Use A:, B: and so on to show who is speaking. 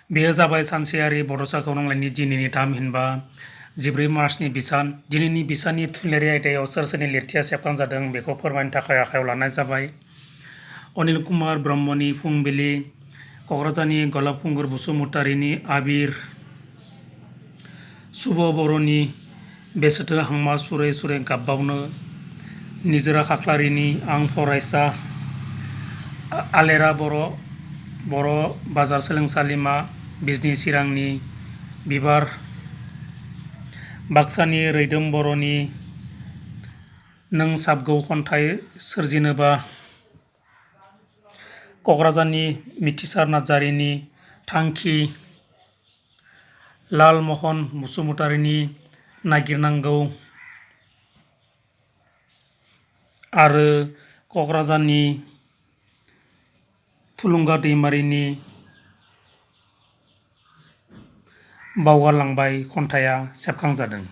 A: बेयो जाबाय सानसेयारि बड'सा खौरांलाइनि दिनैनि थामहिनबा 14 मार्चनि बिसान। दिनैनि बिसाननि थुनलाइयारि आयदायाव सोर सोरनि लिरथिया सेबखांजादों बेखौ फोरमायनो थाखाय आखायाव लानाय जाबाय। अनिल कुमार ब्रह्मनि फुंबिलि, क'क्राझारनि गलाब खुंगुर बसुमतारीनि आबिर, सुभ बर'नि बेसेथो हांमा सुरै सुरै गाबबावनो, निजोरा खाख्लारिनि आं फरायसा, आलेरा बर' बाजार सोलोंसालिमा, बिजनी चिरांनि बिबार, बाक्सानि रैदोम बर'नि नों साबगौ खन्थाइ सोरजिनोबा, क'क्राझारनि मिथिसार नार्जारिनि थांखि, लालमहन बसुमतारीनि नागिरनांगौ आरो क'क्राझारनि थुलुंगा दैमारिनि बावगारलांबाय खन्थाइया सेबखांजादों।